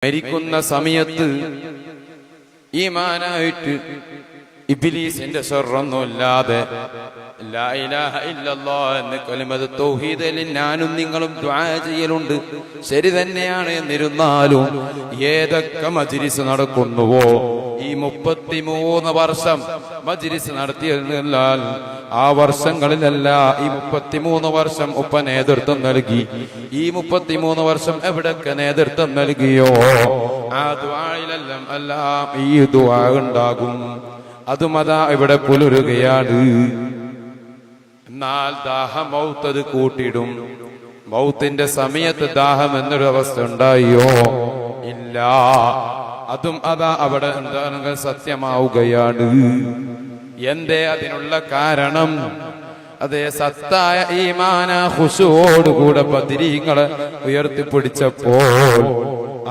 മരിക്കുന്ന സമയത്ത് ഈമാനായിട്ട് ഇബ്ലീസിന്റെ ശർറൊന്നുമില്ലാതെ ലാ ഇലാഹ ഇല്ലല്ലാഹ് എന്ന കലിമത്ത് തൗഹീദിൽ ഞാനും നിങ്ങളും ദുആ ചെയ്യലുണ്ട്. ശരി തന്നെയാണ്. എന്നിരുന്നാലും ഏതൊക്കെ മജ്‌ലിസ് നടക്കുന്നുവോ ഈ 33 വർഷം മജ്‌ലിസ് നടത്തിയാൽ ആ വർഷങ്ങളിലല്ല ഈ 33 വർഷം ഉപ്പ നേതൃത്വം നൽകി. ഈ 33 വർഷം എവിടൊക്കെ നേതൃത്വം നൽകിയോ ആ ദുആയിലെല്ലാം എല്ലാം ഈ ദുആ ഉണ്ടാകും. അതും അതാ ഇവിടെ പുലരുകയാണ്. എന്നാൽ ദാഹം മൗത്ത് കൂട്ടിടും. മൗത്തിന്റെ സമയത്ത് ദാഹം എന്നൊരു അവസ്ഥ ഉണ്ടായോ? ഇല്ല. അതും അതാ അവിടെ എന്താണെങ്കിൽ സത്യമാവുകയാണ്. എന്തേ അതിനുള്ള കാരണം? അതേ സത്തായ ഈമാന ഖുശൂഅോടുകൂടെ ബദരീങ്ങളെ ഉയർത്തിപ്പിടിച്ചപ്പോൾ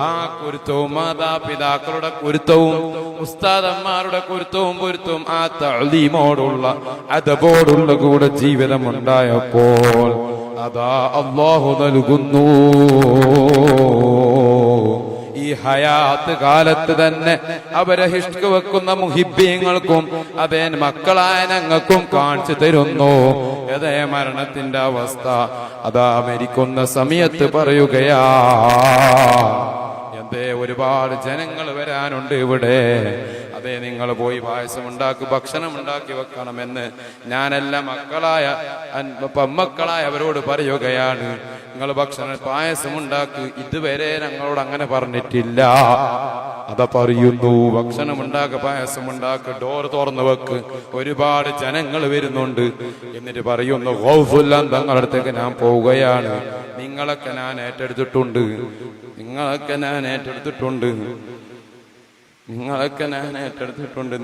ആ കുരുത്തവും മാതാപിതാക്കളുടെ കുരുത്തവും ഉസ്താദന്മാരുടെ കുരുത്തവും പൊരുത്തവും ആ തഅ്ലീമോടുള്ള അദബോടുള്ള കൂടെ ജീവിതം ഉണ്ടായപ്പോൾ അതാ അല്ലാഹു നൽകുന്നു. ഈ ഹയാത്ത് കാലത്ത് തന്നെ അവരെ ഹിഷ്ക് വെക്കുന്ന മുഹിബ്ബീങ്ങൾക്കും അതേ മക്കളായ ഞങ്ങൾക്കും കാണിച്ചു തരുന്നു. അതേ മരണത്തിന്റെ അവസ്ഥ അതാ മരിക്കുന്ന സമയത്ത് പറയുകയാ. എന്തേ ഒരുപാട് ജനങ്ങൾ വരാനുണ്ട് ഇവിടെ. അതെ, നിങ്ങൾ പോയി പായസം ഉണ്ടാക്കി ഭക്ഷണം ഉണ്ടാക്കി വെക്കണമെന്ന് ഞാനെല്ലാം മക്കളായ പെമ്മക്കളായ അവരോട് പറയുകയാണ്. നിങ്ങൾ ഭക്ഷണം പായസം ഉണ്ടാക്കി. ഇതുവരെ ഞങ്ങളോട് അങ്ങനെ പറഞ്ഞിട്ടില്ല. അതാ പറയുന്നു, ഭക്ഷണം ഉണ്ടാക്കി പായസം ഉണ്ടാക്കി ഡോർ തുറന്നു വെക്ക്, ഒരുപാട് ജനങ്ങൾ വരുന്നുണ്ട്. എന്നിട്ട് പറയുന്നു, ഗൗസുല്ലാൻ തങ്ങളുടെ അടുത്തേക്ക് ഞാൻ പോവുകയാണ്. നിങ്ങളൊക്കെ ഞാൻ ഏറ്റെടുത്തിട്ടുണ്ട്.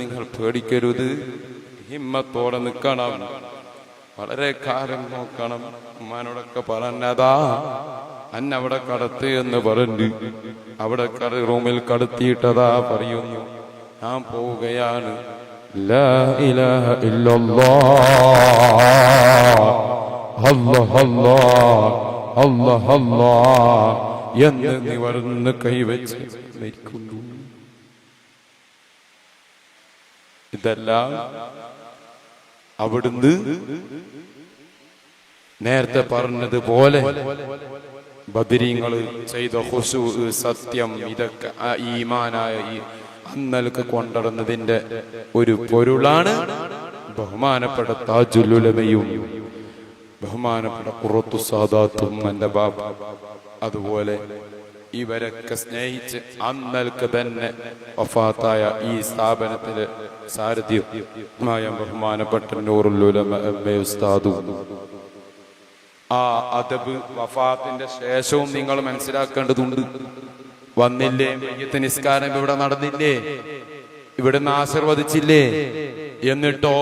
നിങ്ങൾ പേടിക്കരുത്. ഹിമ്മത്തോടെ നിൽക്കണം. വളരെ കാലം നോക്കണം. ഉമ്മാനോടൊക്കെ പറഞ്ഞതാ അന്നവിടെ കടത്ത് എന്ന് പറഞ്ഞു. അവിടെ റൂമിൽ കടത്തിയിട്ടതാ പറയുന്നു. ഞാൻ പോവുകയാണ്. ലാ ഇലാഹ ഇല്ലല്ലാഹ് അല്ലാഹ് അല്ലാഹ് അല്ലാഹ് എന്ന് നിവർന്ന് കൈവച്ച് മരിക്കുന്നു. ഇതെല്ലാം അവിടുന്ന് നേരത്തെ പറഞ്ഞതുപോലെ ബദരീങ്ങൾ ചെയ്ത ഖുശൂ, സത്യം, ഇതൊക്കെ ഈമാനായ ഈ അന്നൽക്ക് കൊണ്ടുവരുന്നതിന്റെ ഒരു പൊരുളാണ്. ബഹുമാനപ്പെട്ട താജുൽ ഉലമയും ബഹുമാനപ്പെട്ട ഖുറത്തു സാദാത്തും എന്റെ ബാബ അതുപോലെ ഇവരൊക്കെ സ്നേഹിച്ച് അന്നൽക്ക് തന്നെ വഫാത്തായ ഈ സ്ഥാപനത്തിലെ സാരഥ്യമായ ബഹുമാനപ്പെട്ട നൂറുൽ ഉലമ ഉസ്താദും ആ അദബ് വഫാത്തിന്റെ ശേഷവും നിങ്ങൾ മനസ്സിലാക്കേണ്ടതുണ്ട്. വന്നില്ലേ? മയ്യത്ത് നിസ്കാരം ഇവിടെ നടന്നില്ലേ? ഇവിടുന്ന് ആശീർവദിച്ചില്ലേ? എന്നിട്ടോ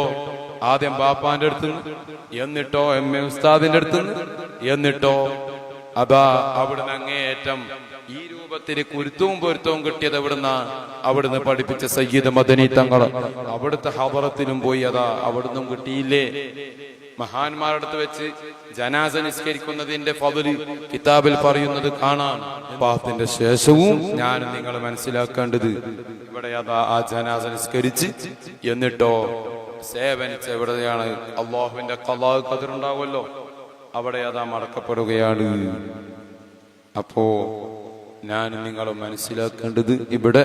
ആദ്യം ബാപ്പാന്റെ അടുത്ത്, എന്നിട്ടോ എം എ ഉസ്താദിന്റെ അടുത്ത്, എന്നിട്ടോ അതാ അവിടുന്ന് അങ്ങേയറ്റം ഈ രൂപത്തിൽ കുരുത്തവും പൊരുത്തവും കിട്ടിയത് എവിടുന്നാ? അവിടുന്ന് പഠിപ്പിച്ച സയ്യിദ് മദനി തങ്ങൾ അവിടുത്തെ ഹദറത്തിലും പോയി. അതാ അവിടുന്നും കിട്ടിയില്ലേ? മഹാന്മാരുടെ അടുത്ത് വെച്ച് ജനാസ നിസ്കരിക്കുന്നതിന്റെ ഫദ്ല് കിതാബിൽ പറയുന്നത് കാണാം. പാപത്തിന്റെ ശേഷവും ഞാൻ നിങ്ങൾ മനസ്സിലാക്കേണ്ടത് ഇവിടെ അതാ ആ ജനാസ നിസ്കരിച്ച് എന്നിട്ടോ സേവനിച്ച് എവിടെയാണ് അള്ളാഹുവിന്റെ ഖളാ ഖദർ ഉണ്ടാവുമല്ലോ, അവിടെ അതാ മടക്കപ്പെടുകയാണ്. അപ്പോ ഞാൻ നിങ്ങൾ മനസ്സിലാക്കേണ്ടത് ഇവിടെ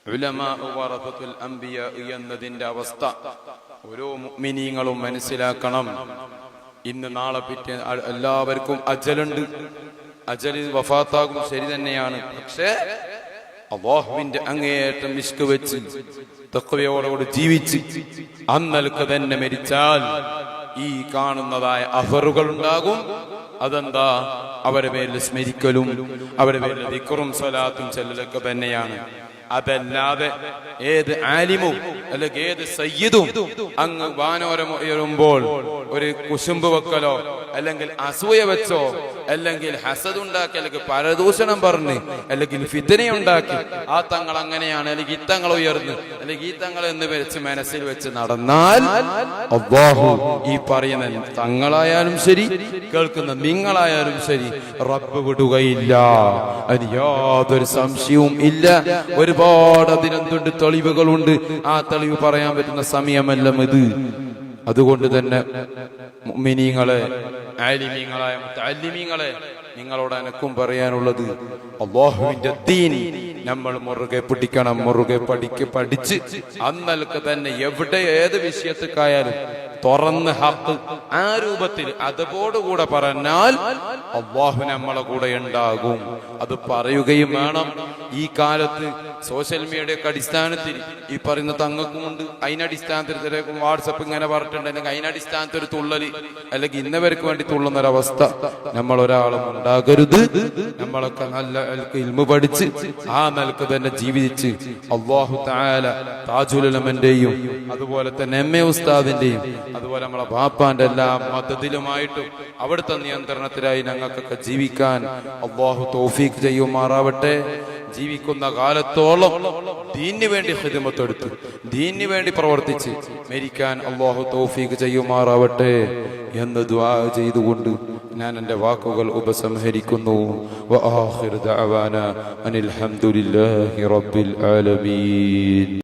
ഉലമാ വറസത്തുൽ അംബിയാ എന്നതിന്റെ അവസ്ഥ ഓരോ മുഅ്മിനീങ്ങളും മനസ്സിലാക്കണം. ഇന്ന് നാളെ പിറ്റേ എല്ലാവർക്കും അജലുണ്ട്. അജല് വഫാത്താകും, ശരി തന്നെയാണ്. പക്ഷേ അല്ലാഹുവിന്റെ അങ്ങേയറ്റം ഇഷ്ക് വെച്ച് തഖ്വയോടെ ജീവിച്ച് അന്നൽക്ക് തന്നെ മരിച്ചാൽ ഈ കാണുന്നതായ അഫറുകൾ ഉണ്ടാകും. അതെന്താ? അവരുടെ പേരിൽ സ്മരിക്കലും അവരുടെ പേരിൽ ദിക്റും സ്വലാത്തും ചെല്ലലൊക്കെ തന്നെയാണ്. അതല്ലാതെ ഏത് ആലിമും അല്ലെങ്കിൽ ഏത് സയ്യിദും അങ്ങ് വാനോരം ഉയരുമ്പോൾ ഒരു കുശുമ്പ് വെക്കലോ അല്ലെങ്കിൽ അസൂയ വെച്ചോ, അല്ലെങ്കിൽ ഹസദ് ഉണ്ടാക്കി, അല്ലെങ്കിൽ പരദൂഷണം പറഞ്ഞ്, അല്ലെങ്കിൽ ഫിത്നയുണ്ടാക്കി ആ തങ്ങൾ അങ്ങനെയാണ്, അല്ലെങ്കിൽ ഈ തങ്ങൾ ഉയർന്ന്, അല്ലെങ്കിൽ ഈ തങ്ങൾ എന്ന് വെച്ച് മനസ്സിൽ വെച്ച് നടന്നാൽ അല്ലാഹു ഈ പറയുന്ന തങ്ങളായാലും ശരി, കേൾക്കുന്ന നിങ്ങളായാലും ശരി, റബ്ബ് വിടുകയില്ല. അതിന് യാതൊരു സംശയവും ഇല്ല. ഒരുപാട് അതിനെന്തുണ്ട് തെളിവുകളുണ്ട്. ആ തെളിവ് പറയാൻ പറ്റുന്ന സമയമല്ല ഇത്. അതുകൊണ്ട് തന്നെ മുഅ്മിനീങ്ങളെ, ആലിമീങ്ങളായ മുതഅല്ലിമീങ്ങളെ, നിങ്ങളോട് എനക്കും പറയാനുള്ളത്, അല്ലാഹുവിന്റെ ദീൻ നമ്മൾ മുറുകെ പിടിക്കണം. മുറുകെ പഠിച്ച് അന്നൽക്ക് തന്നെ എവിടെ ഏത് വിഷയത്തിക്കായാലും തുറന്ന് ഹക്ക് ആ രൂപത്തിൽ അതോടുകൂടെ പറഞ്ഞാൽ അല്ലാഹു നമ്മളെ കൂടെ ഉണ്ടാകും. അത് പറയുകയും വേണം. ഈ കാലത്ത് സോഷ്യൽ മീഡിയയുടെ അടിസ്ഥാനത്തിൽ ഈ പറയുന്ന തങ്ങൾക്കുമുണ്ട്. അതിനടിസ്ഥാനത്തിൽ വാട്സപ്പ് ഇങ്ങനെ പറഞ്ഞിട്ടുണ്ട്, അല്ലെങ്കിൽ അതിനടിസ്ഥാനത്തിൽ ഒരു തുള്ളല്, അല്ലെങ്കിൽ ഇന്നവർക്ക് വേണ്ടി തുള്ളുന്നൊരവസ്ഥ നമ്മൾ ഒരാളും ഉണ്ടാകരുത്. നമ്മളൊക്കെ നല്ല ഇൽമു പഠിച്ച് ആ നിലക്ക് തന്നെ ജീവിച്ച് അല്ലാഹു തആല താജുൽ ഉലമന്റെയും അതുപോലെ തന്നെ എം എ ഉസ്താദിന്റെയും അതുപോലെ നമ്മളെ ബാപ്പാന്റെ എല്ലാ മദദിലുമായിട്ടും അവിടുത്തെ നിയന്ത്രണത്തിലായി ഞങ്ങൾക്കൊക്കെ ജീവിക്കാൻ അല്ലാഹു തൗഫീഖ് ചെയ്യുമാറാവട്ടെ. ജീവിക്കുന്ന കാലത്തോളം ദീനിന് വേണ്ടി ഖിദ്മത്ത് എടുത്ത് ദീനിന് വേണ്ടി പ്രവർത്തിച്ച് മരിക്കാൻ അല്ലാഹു തൗഫീഖ് ചെയ്യുമാറാവട്ടെ എന്ന് ദുആ ചെയ്തുകൊണ്ട് ഞാൻ എൻ്റെ വാക്കുകൾ ഉപസംഹരിക്കുന്നു. വആഖിറു ദഅവാനാ അനിൽ ഹംദുലില്ലാഹി റബ്ബിൽ ആലമീൻ.